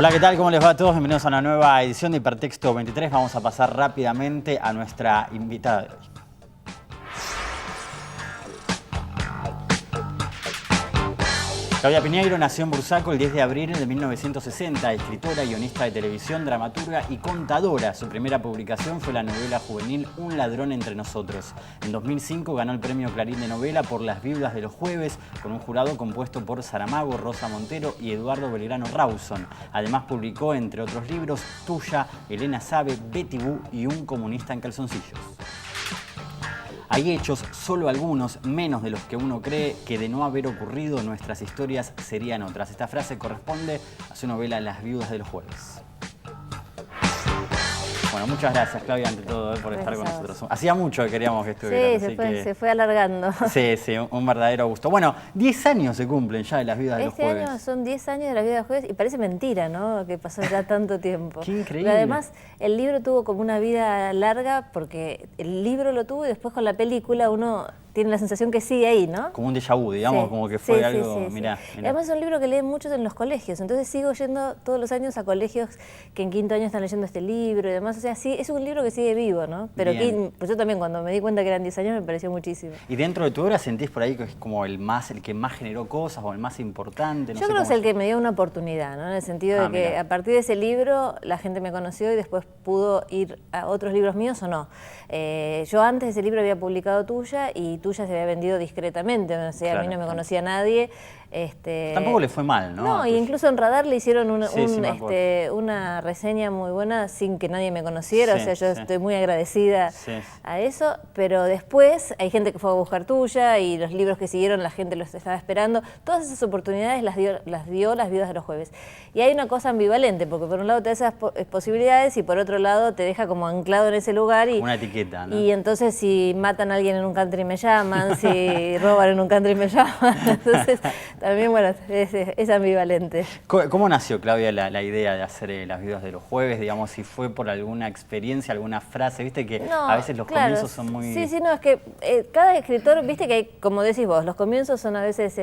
Hola, ¿qué tal? ¿Cómo les va a todos? Bienvenidos a una nueva edición de Hipertexto 23. Vamos a pasar rápidamente a nuestra invitada de hoy. Claudia Piñeiro nació en Bursaco el 10 de abril de 1960, escritora, guionista de televisión, dramaturga y contadora. Su primera publicación fue la novela juvenil Un ladrón entre nosotros. En 2005 ganó el premio Clarín de novela por Las viudas de los jueves, con un jurado compuesto por Saramago, Rosa Montero y Eduardo Belgrano Rawson. Además publicó, entre otros libros, Tuya, Elena Sabe, Betty Boo y Un comunista en calzoncillos. Hay hechos, solo algunos, menos de los que uno cree, que de no haber ocurrido nuestras historias serían otras. Esta frase corresponde a su novela Las viudas de los jueves. Bueno, muchas gracias, Claudia, ante todo, por estar con nosotros. Hacía mucho que queríamos que estuvieras. Sí, se fue alargando. Sí, un verdadero gusto. Bueno, 10 años se cumplen ya de Las viudas de los jueves. Este año son 10 años de Las viudas de los jueves y parece mentira, ¿no? Que pasó ya tanto tiempo. Qué increíble. Pero además, el libro tuvo como una vida larga porque el libro lo tuvo y después con la película uno tiene la sensación que sigue ahí, ¿no? Como un déjà vu, digamos, como que fue algo, mirá. Además es un libro que leen muchos en los colegios, entonces sigo yendo todos los años a colegios que en quinto año están leyendo este libro y demás, o sea, sí, es un libro que sigue vivo, ¿no? Pero que, pues yo también cuando me di cuenta que eran 10 años me pareció muchísimo. ¿Y dentro de tu obra sentís por ahí que es como el que más generó cosas o el más importante? No, yo creo que es el que me dio una oportunidad, ¿no? En el sentido de que a partir de ese libro la gente me conoció y después pudo ir a otros libros míos o no. Yo antes de ese libro había publicado Tuya y Tuya se había vendido discretamente, o sea, a mí no me conocía nadie. Tampoco le fue mal, ¿no? No, y incluso en Radar le hicieron una reseña muy buena sin que nadie me conociera, o sea, yo estoy muy agradecida a eso, pero después hay gente que fue a buscar Tuya y los libros que siguieron la gente los estaba esperando. Todas esas oportunidades las dio Las viudas de los jueves. Y hay una cosa ambivalente, porque por un lado te da esas posibilidades y por otro lado te deja como anclado en ese lugar. Y, una etiqueta, ¿no? Y entonces si matan a alguien en un country me llaman, si roban en un country me llaman, entonces también, bueno, es ambivalente. ¿Cómo nació, Claudia, la idea de hacer Las viudas de los jueves? Digamos, si fue por alguna experiencia, alguna frase, viste que a veces los comienzos son muy... Sí, no, es que cada escritor, viste que hay, como decís vos, los comienzos son a veces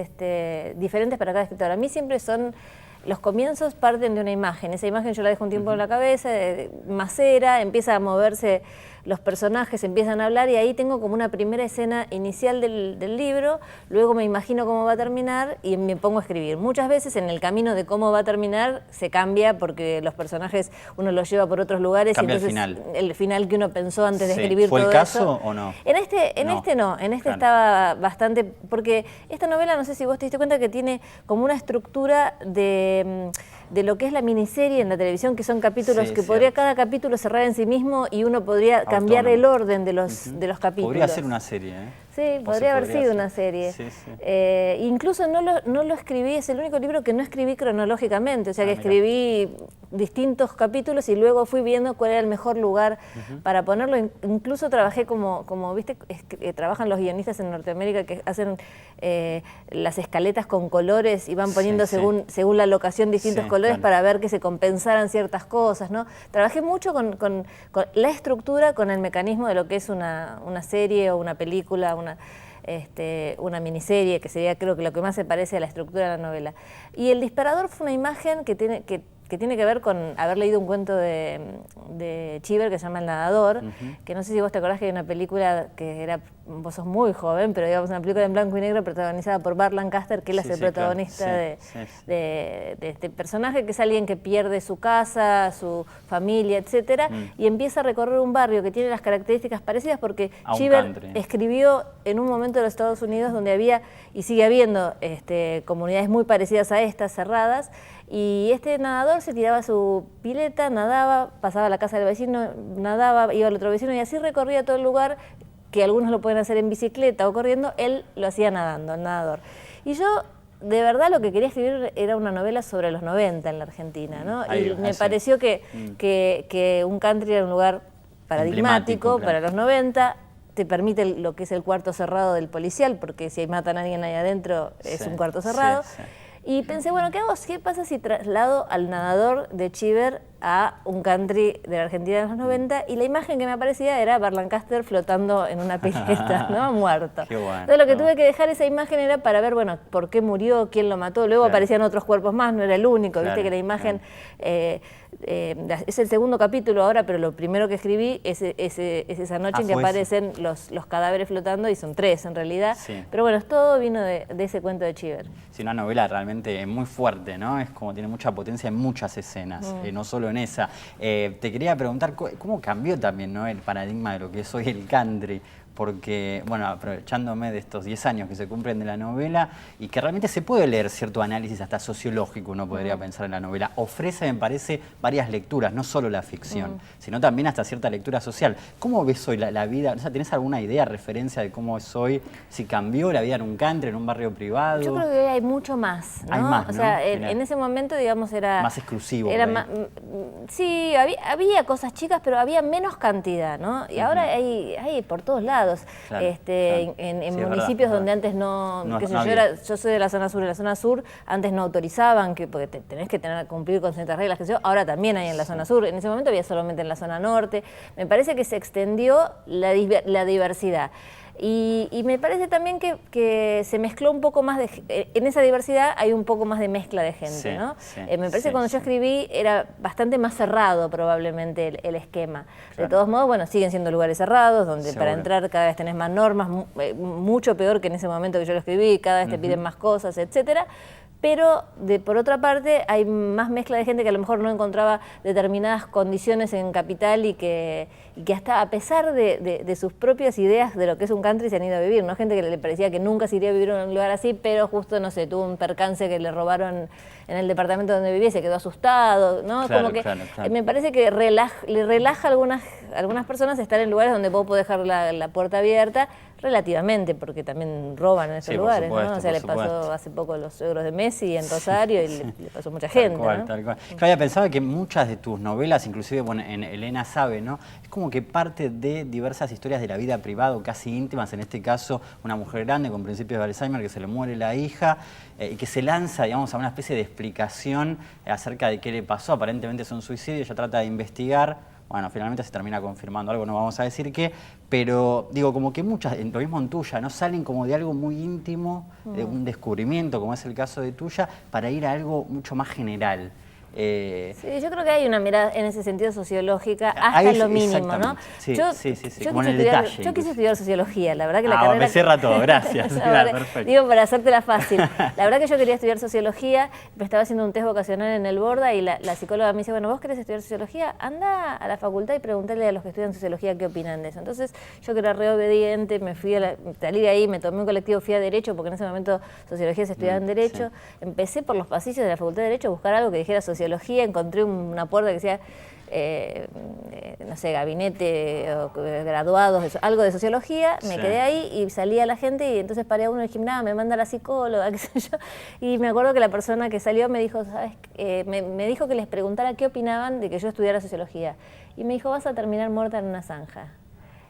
diferentes para cada escritor. A mí siempre son... Los comienzos parten de una imagen, esa imagen yo la dejo un tiempo en la cabeza, macera, empieza a moverse los personajes, empiezan a hablar y ahí tengo como una primera escena inicial del libro, luego me imagino cómo va a terminar y me pongo a escribir. Muchas veces en el camino de cómo va a terminar se cambia porque los personajes uno los lleva por otros lugares. Cambia y entonces el final que uno pensó antes de escribir todo eso. ¿Fue el caso o no? En este no, estaba bastante, porque esta novela, no sé si vos te diste cuenta que tiene como una estructura de lo que es la miniserie en la televisión, que son capítulos que podría cada capítulo cerrar en sí mismo y uno podría cambiar el orden de los capítulos. Podría ser una serie, ¿eh? Sí, podría haber sido una serie. Incluso no lo escribí, es el único libro que no escribí cronológicamente, o sea que escribí distintos capítulos y luego fui viendo cuál era el mejor lugar para ponerlo. Incluso trabajé como viste, trabajan los guionistas en Norteamérica que hacen las escaletas con colores y van poniendo según la locación distintos colores para ver que se compensaran ciertas cosas, ¿no? Trabajé mucho con la estructura, con el mecanismo de lo que es una serie o una película, una miniserie, que sería creo que lo que más se parece a la estructura de la novela. Y El disparador fue una imagen que tiene que ver con haber leído un cuento de Cheever que se llama El nadador, que no sé si vos te acordás que hay una película que era, vos sos muy joven, pero digamos una película en blanco y negro protagonizada por Burt Lancaster, que él es el protagonista de este personaje, que es alguien que pierde su casa, su familia, etcétera, y empieza a recorrer un barrio que tiene las características parecidas porque Cheever escribió en un momento de los Estados Unidos donde había y sigue habiendo comunidades muy parecidas a estas, cerradas, y este nadador se tiraba a su pileta, nadaba, pasaba a la casa del vecino, nadaba, iba al otro vecino y así recorría todo el lugar, que algunos lo pueden hacer en bicicleta o corriendo, él lo hacía nadando, el nadador. Y yo, de verdad, lo que quería escribir era una novela sobre los 90 en la Argentina, ¿no? Y me pareció que un country era un lugar paradigmático para los 90, te permite lo que es el cuarto cerrado del policial, porque si matan a alguien ahí adentro es un cuarto cerrado. Y pensé, bueno, ¿qué hago? ¿Qué pasa si traslado al nadador de Cheever a un country de la Argentina de los 90 y la imagen que me aparecía era Burt Lancaster flotando en una pileta, ¿no? Muerto. Qué bueno, entonces lo que tuve que dejar esa imagen era para ver, bueno, por qué murió, quién lo mató. Luego aparecían otros cuerpos más, no era el único, viste que la imagen... es el segundo capítulo ahora, pero lo primero que escribí es esa noche en que aparecen los cadáveres flotando, y son 3 en realidad. Sí. Pero bueno, todo vino de ese cuento de Cheever. Sí, una novela realmente muy fuerte, ¿no? Es como tiene mucha potencia en muchas escenas, no solo en esa. Te quería preguntar, ¿cómo cambió también, ¿no?, el paradigma de lo que es hoy el country? Porque, bueno, aprovechándome de estos 10 años que se cumplen de la novela y que realmente se puede leer cierto análisis hasta sociológico, uno podría pensar en la novela, ofrece, me parece, varias lecturas, no solo la ficción, sino también hasta cierta lectura social. ¿Cómo ves hoy la vida? O sea, ¿tenés alguna idea, referencia de cómo es hoy? Si cambió la vida en un country, en un barrio privado. Yo creo que hoy hay mucho más, ¿no? Hay más, ¿no? O sea, en ese momento, digamos, era... Más exclusivo. Era sí, había cosas chicas, pero había menos cantidad, ¿no? Y ahora hay por todos lados. Claro, en municipios donde antes yo soy de la zona sur, en la zona sur antes no autorizaban, porque tenés que cumplir con ciertas reglas, ahora también hay en la zona sur, en ese momento había solamente en la zona norte. Me parece que se extendió la diversidad. Y me parece también que se mezcló un poco más en esa diversidad hay un poco más de mezcla de gente, ¿no? Me parece que cuando yo escribí era bastante más cerrado probablemente el esquema. De todos modos, bueno, siguen siendo lugares cerrados, donde para entrar cada vez tenés más normas, mucho peor que en ese momento que yo lo escribí, cada vez te piden más cosas, etcétera. Pero por otra parte hay más mezcla de gente que a lo mejor no encontraba determinadas condiciones en Capital y que hasta a pesar de sus propias ideas de lo que es un country se han ido a vivir, ¿no? Gente que le parecía que nunca se iría a vivir en un lugar así, pero justo, no sé, tuvo un percance que le robaron en el departamento donde vivía y se quedó asustado, ¿no? Como que me parece que le relaja a algunas personas estar en lugares donde vos podés dejar la puerta abierta, relativamente, porque también roban en esos lugares, ¿no? O sea, le pasó hace poco a los suegros de Messi en Rosario y le pasó a mucha gente, ¿no? Tal cual. Claudia, pensaba que muchas de tus novelas, inclusive bueno, en Elena sabe, ¿no? Es como que parte de diversas historias de la vida privada, casi íntimas, en este caso una mujer grande con principios de Alzheimer que se le muere la hija y que se lanza, digamos, a una especie de explicación acerca de qué le pasó. Aparentemente es un suicidio, ella trata de investigar. Bueno, finalmente se termina confirmando algo, no vamos a decir qué, pero digo, como que muchas, lo mismo en tuya, ¿no? Salen como de algo muy íntimo, de un descubrimiento, como es el caso de tuya, para ir a algo mucho más general. Sí, yo creo que hay una mirada en ese sentido sociológica hasta lo mínimo, ¿no? Sí, yo como en el detalle. Yo quise estudiar sociología, la verdad que la carrera... me cierra todo, gracias. Claro, perfecto. Digo, para hacértela fácil. La verdad que yo quería estudiar sociología, me estaba haciendo un test vocacional en el Borda y la psicóloga me dice, bueno, ¿vos querés estudiar sociología? Anda a la facultad y preguntale a los que estudian sociología qué opinan de eso. Entonces, yo que era re obediente, salí de ahí, me tomé un colectivo, fui a Derecho, porque en ese momento sociología se estudiaba en Derecho. Empecé por los pasillos de la Facultad de Derecho a buscar algo que dijera sociología, encontré una puerta que decía, no sé, gabinete o graduados, algo de sociología, me quedé ahí y salía la gente y entonces paré a uno y dije, nada, me manda la psicóloga, qué sé yo, y me acuerdo que la persona que salió me dijo, ¿sabes? Me dijo que les preguntara qué opinaban de que yo estudiara sociología y me dijo, vas a terminar muerta en una zanja.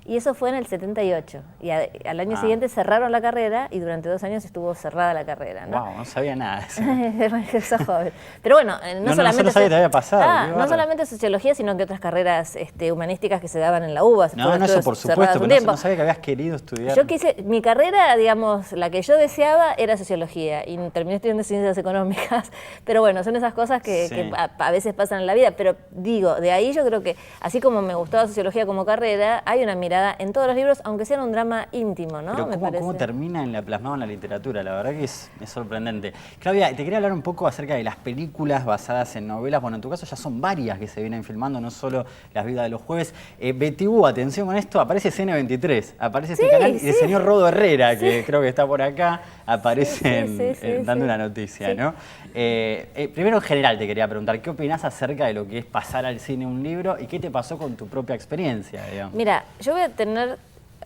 Y eso fue en el 78. Y al año siguiente cerraron la carrera y durante 2 años estuvo cerrada la carrera, ¿no? Wow, no sabía nada de eso. Sos joven. Pero bueno, no solamente... No sabía que te había pasado. No solamente sociología, sino que otras carreras humanísticas que se daban en la UBA. No, eso por supuesto, pero no sabía que habías querido estudiar. Yo mi carrera, digamos, la que yo deseaba era sociología y terminé estudiando ciencias económicas. Pero bueno, son esas cosas que a veces pasan en la vida. Pero digo, de ahí yo creo que, así como me gustaba sociología como carrera, hay una mirada en todos los libros, aunque sea un drama íntimo, ¿no? Pero ¿cómo termina plasmado en la literatura? La verdad que es sorprendente. Claudia, te quería hablar un poco acerca de las películas basadas en novelas. Bueno, en tu caso ya son varias que se vienen filmando, no solo Las vidas de los jueves. BTV, atención con esto, aparece CN23, aparece este canal, y el señor Rodo Herrera, que creo que está por acá, aparece dando una noticia, ¿no? Primero, en general, te quería preguntar, ¿qué opinás acerca de lo que es pasar al cine un libro y qué te pasó con tu propia experiencia, digamos? Mira, yo voy a tener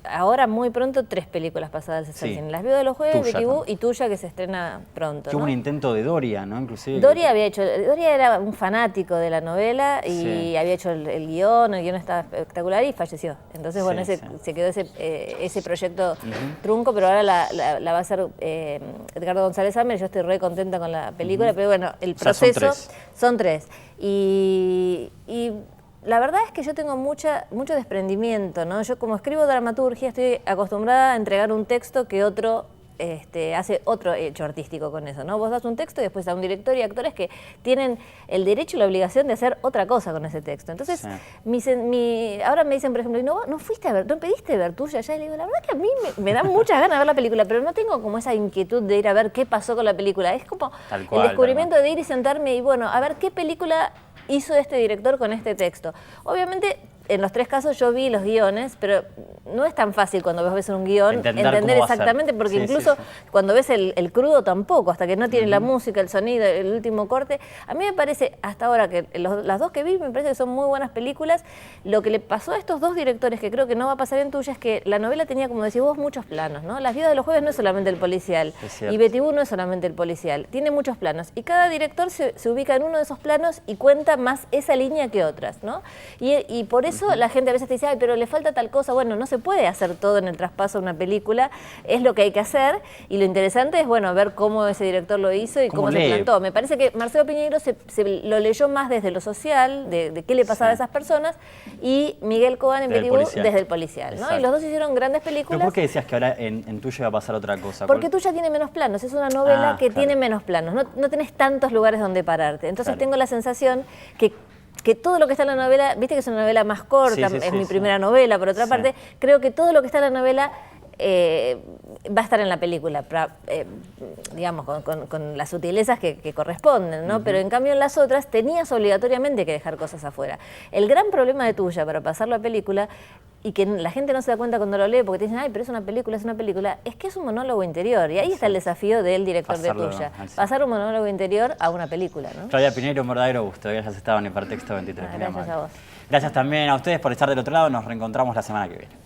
ahora muy pronto 3 películas pasadas al cine. Las Viudas de los Jueves, Betty Boo y Tuya, que se estrena pronto. Que hubo un intento de Doria, ¿no? Inclusive. Doria era un fanático de la novela y había hecho el guión estaba espectacular y falleció. Entonces, bueno, se quedó ese proyecto trunco, pero ahora la va a hacer Edgardo González Amer. Yo estoy re contenta con la película, pero bueno, el proceso son 3. Y la verdad es que yo tengo mucho desprendimiento, ¿no? Yo como escribo dramaturgia estoy acostumbrada a entregar un texto que otro hace otro hecho artístico con eso, ¿no? Vos das un texto y después a un director y actores que tienen el derecho y la obligación de hacer otra cosa con ese texto. Entonces, ahora me dicen, por ejemplo, ¿no fuiste a ver, no pediste ver Tuya? Ya le digo, la verdad que a mí me dan muchas ganas de ver la película, pero no tengo como esa inquietud de ir a ver qué pasó con la película. Es como el descubrimiento de ir y sentarme y, bueno, a ver qué película hizo este director con este texto. Obviamente, en los 3 casos yo vi los guiones, pero no es tan fácil cuando vos ves un guión entender exactamente, porque incluso cuando ves el crudo tampoco, hasta que no tiene la música, el sonido, el último corte. A mí me parece, hasta ahora, que las 2 que vi, me parece que son muy buenas películas. Lo que le pasó a estos 2 directores, que creo que no va a pasar en Tuya, es que la novela tenía, como decís vos, muchos planos, ¿no? Las Viudas de los Jueves no es solamente el policial, y Betty Boo no es solamente el policial, tiene muchos planos, y cada director se ubica en uno de esos planos y cuenta más esa línea que otras, ¿no? Y por eso la gente a veces te dice, ay, pero le falta tal cosa. Bueno, no se puede hacer todo en el traspaso de una película, es lo que hay que hacer, y lo interesante es, bueno, ver cómo ese director lo hizo y cómo se plantó. Me parece que Marcelo Piñeiro se lo leyó más desde lo social, de qué le pasaba a esas personas, y Miguel Cobán en Betty Boo desde el policial, ¿no? Y los dos hicieron grandes películas. ¿Pero por qué decías que ahora en Tuya va a pasar otra cosa? Porque Tuya tiene menos planos, es una novela que tiene menos planos, no tenés tantos lugares donde pararte. Entonces tengo la sensación que todo lo que está en la novela, viste que es una novela más corta, es mi primera novela, por otra parte, creo que todo lo que está en la novela va a estar en la película, digamos, con las sutilezas que corresponden, ¿no? Pero en cambio en las otras tenías obligatoriamente que dejar cosas afuera. El gran problema de Tuya para pasarlo a película, y que la gente no se da cuenta cuando lo lee, porque te dicen, ay, pero es una película, es que es un monólogo interior, y ahí está el desafío del director de Tuya, pasar un monólogo interior a una película, ¿no? Claudia Piñeiro, un verdadero gusto, gracias estado en Hipertexto 23. Gracias a vos. Gracias también a ustedes por estar del otro lado, nos reencontramos la semana que viene.